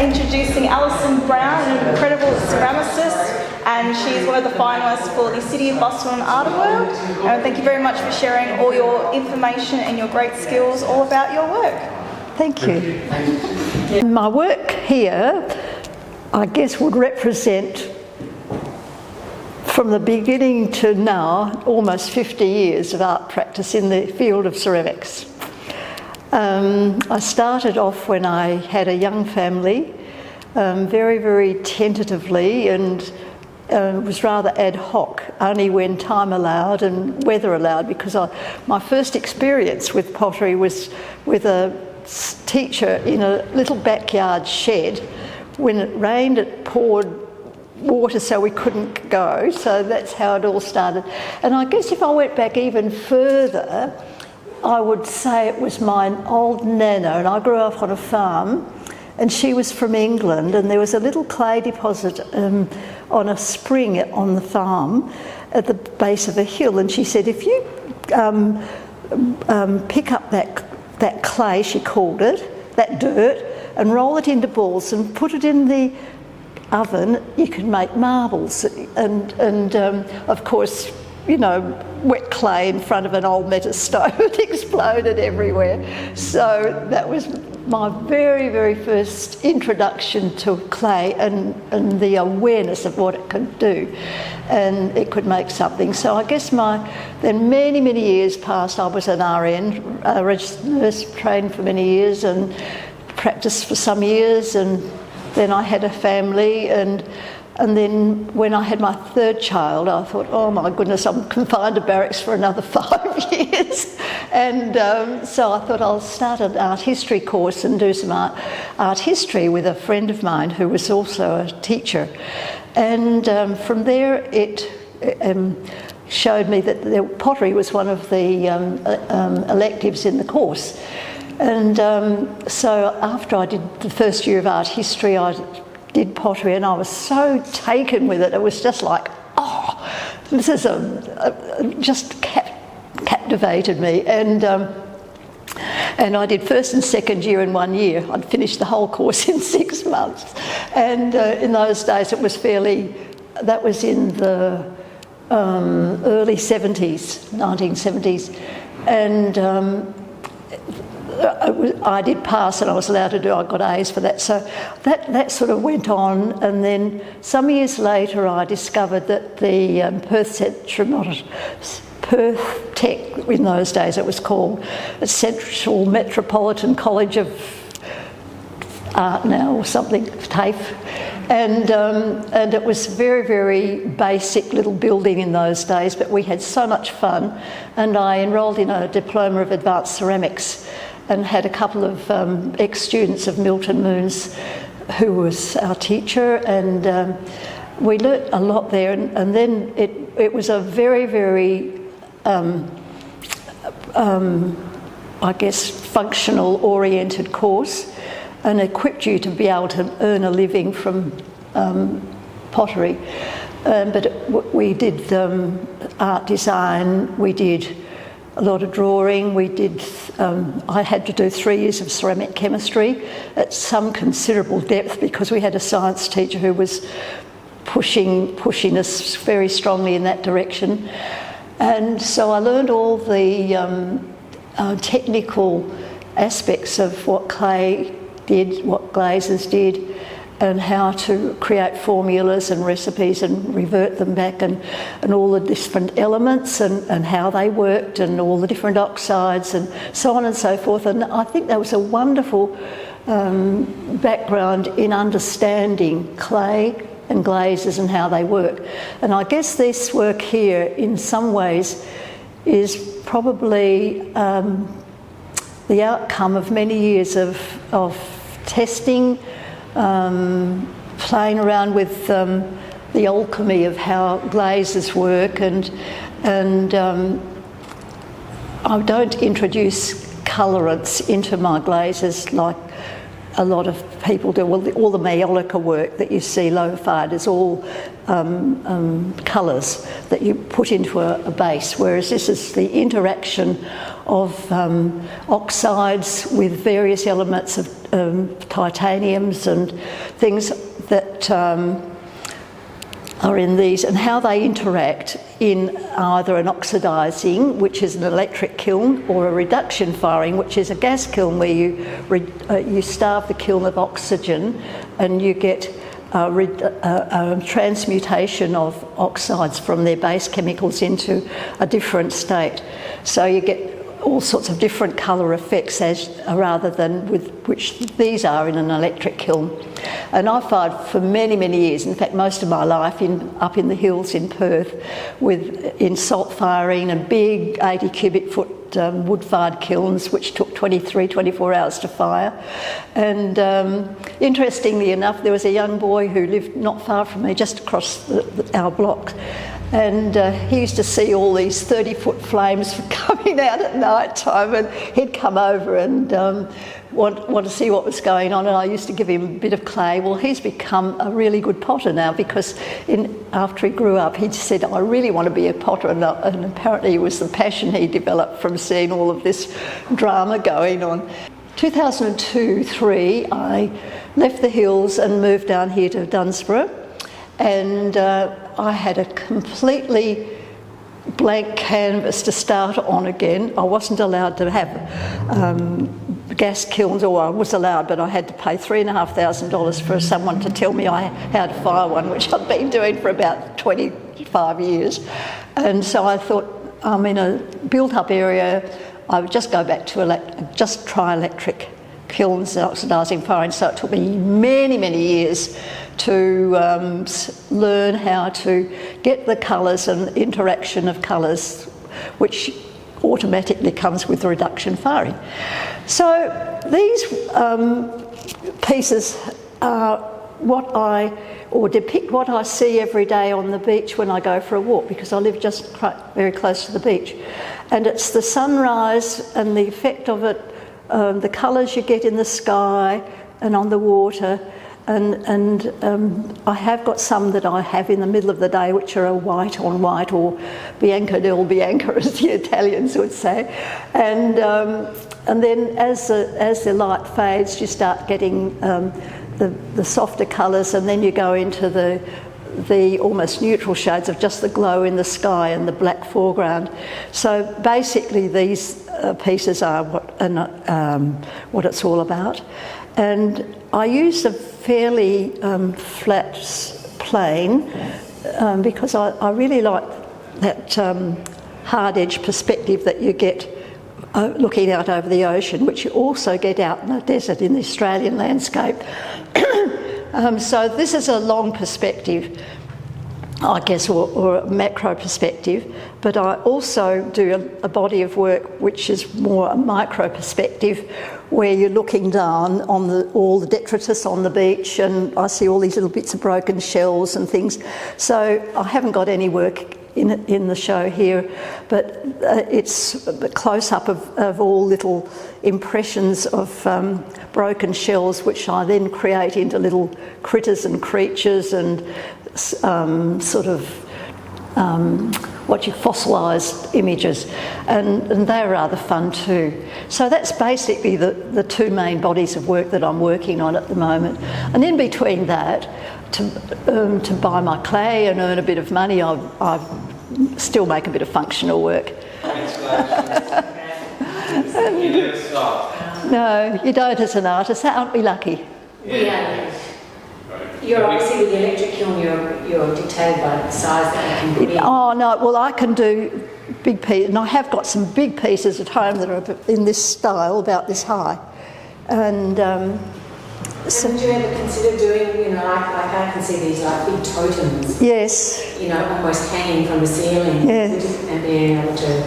introducing Alison Brown, an incredible ceramicist, and she is one of the finalists for the City of Busselton Art Award. And thank you very much for sharing all your information and your great skills all about your work. Thank you. My work here, I guess, would represent, from the beginning to now, almost 50 years of art practice in the field of ceramics. I started off when I had a young family, very, very tentatively, and it was rather ad hoc, only when time allowed and weather allowed, because my first experience with pottery was with a teacher in a little backyard shed. When it rained, it poured water so we couldn't go, so that's how it all started. And I guess if I went back even further, I would say it was my old nana, and I grew up on a farm, and she was from England, and there was a little clay deposit on a spring on the farm at the base of a hill, and she said, if you pick up that clay, she called it, that dirt, and roll it into balls and put it in the oven, you can make marbles. And of course, you know, wet clay in front of an old metal stove, it exploded everywhere. So that was my very, very first introduction to clay and the awareness of what it could do, and it could make something. So I guess then many, many years passed. I was an RN, a registered nurse, trained for many years and practiced for some years, and then I had a family, and then when I had my third child, I thought, oh my goodness, I'm confined to barracks for another 5 years. And so I thought I'll start an art history course and do some art history with a friend of mine who was also a teacher. And from there it showed me that pottery was one of the electives in the course. And so after I did the first year of art history, I did pottery, and I was so taken with it. It was just like, oh, this is just captivated me. And I did first and second year in 1 year. I'd finished the whole course in 6 months. And in those days, it was that was in the early 70s, 1970s. And I did pass, and I was allowed to do. I got A's for that. So that sort of went on, and then some years later, I discovered that the Perth Tech, in those days it was called Central Metropolitan College of Art now, or something, TAFE. And it was very, very basic little building in those days, but we had so much fun, and I enrolled in a diploma of advanced ceramics and had a couple of ex-students of Milton Moons who was our teacher, and we learnt a lot there, and then it was a very, very I guess functional oriented course, and equipped you to be able to earn a living from pottery. But we did art design, we did a lot of drawing, we did, I had to do 3 years of ceramic chemistry at some considerable depth, because we had a science teacher who was pushing us very strongly in that direction. And so I learned all the technical aspects of what clay did, what glazes did, and how to create formulas and recipes and revert them back, and all the different elements and how they worked, and all the different oxides and so on and so forth. And I think that was a wonderful background in understanding clay and glazes and how they work. And I guess this work here in some ways is probably the outcome of many years of testing, playing around with the alchemy of how glazes work, and I don't introduce colorants into my glazes like a lot of people do. Well, all the Maiolica work that you see lo-fied is all colours that you put into a base, whereas this is the interaction oxides with various elements of titaniums and things that are in these, and how they interact in either an oxidising, which is an electric kiln, or a reduction firing, which is a gas kiln where you starve the kiln of oxygen and you get transmutation of oxides from their base chemicals into a different state. So you get all sorts of different colour effects rather than with which these are in an electric kiln. And I fired for many, many years, in fact most of my life, up in the hills in Perth in salt firing and big 80 cubic foot wood-fired kilns which took 23, 24 hours to fire. And interestingly enough, there was a young boy who lived not far from me, just across our block, and he used to see all these 30-foot flames coming out at night time, and he'd come over and want to see what was going on, and I used to give him a bit of clay. Well, he's become a really good potter now, because after he grew up, he said, I really want to be a potter, and apparently it was the passion he developed from seeing all of this drama going on. 2002-03, I left the hills and moved down here to Dunsborough, and I had a completely blank canvas to start on again. I wasn't allowed to have gas kilns, or I was allowed, but I had to pay $3,500 for someone to tell me how to fire one, which I've been doing for about 25 years. And so I thought, I'm in a built-up area, I would just go back to just try electric kilns and oxidising firing. So it took me many, many years to learn how to get the colours and interaction of colours, which automatically comes with reduction firing. So these pieces are depict what I see every day on the beach when I go for a walk, because I live just very close to the beach. And it's the sunrise and the effect of it, the colours you get in the sky and on the water. And I have got some that I have in the middle of the day, which are a white on white, or bianco del bianco, as the Italians would say. And then as the light fades, you start getting the softer colours, and then you go into the almost neutral shades of just the glow in the sky and the black foreground. So basically these pieces are what it's all about. And I use a fairly flat plane because I really like that hard edge perspective that you get looking out over the ocean, which you also get out in the desert in the Australian landscape. So this is a long perspective, I guess, or a macro perspective, but I also do a body of work which is more a micro perspective, where you're looking down on all the detritus on the beach, and I see all these little bits of broken shells and things. So I haven't got any work in the show here, but it's a close-up of all little impressions of broken shells, which I then create into little critters and creatures and fossilised images, and they're rather fun too. So that's basically the two main bodies of work that I'm working on at the moment. And in between that, to buy my clay and earn a bit of money, I still make a bit of functional work. You never stop. No, you don't as an artist. Aren't we lucky? Yeah. You're obviously with the electric kiln, you're dictated by the size that you can put in. Oh no, well I can do big pieces, and I have got some big pieces at home that are in this style, about this high. And so would you ever consider doing, like I can see these like big totems? Yes. Almost hanging from the ceiling. Yes. And being able to.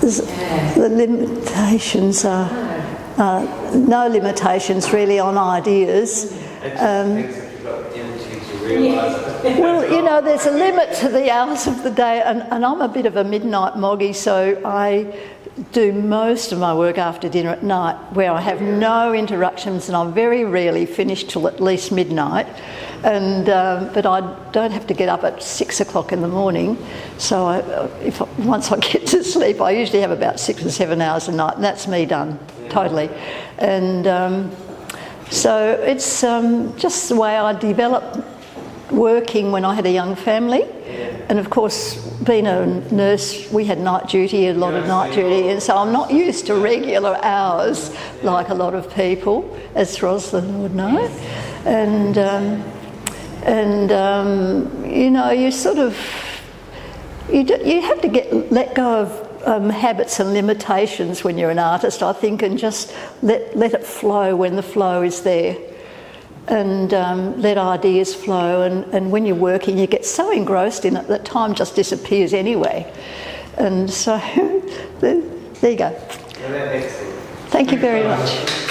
The limitations are no limitations really on ideas. Well, there's a limit to the hours of the day, and I'm a bit of a midnight moggy, so I do most of my work after dinner at night, where I have no interruptions, and I very rarely finish till at least midnight. And but I don't have to get up at 6 o'clock in the morning. So once I get to sleep, I usually have about 6 or 7 hours a night, and that's me done totally. And so it's just the way I developed working when I had a young family. And of course, being a nurse, we had night duty, a lot of night duty, and so I'm not used to regular hours like a lot of people, as Roslyn would know. And you know, you sort of, you have to let go of habits and limitations when you're an artist, I think, and just let it flow when the flow is there. And let ideas flow, and when you're working you get so engrossed in it that time just disappears anyway. And so there you go. Thank you very much.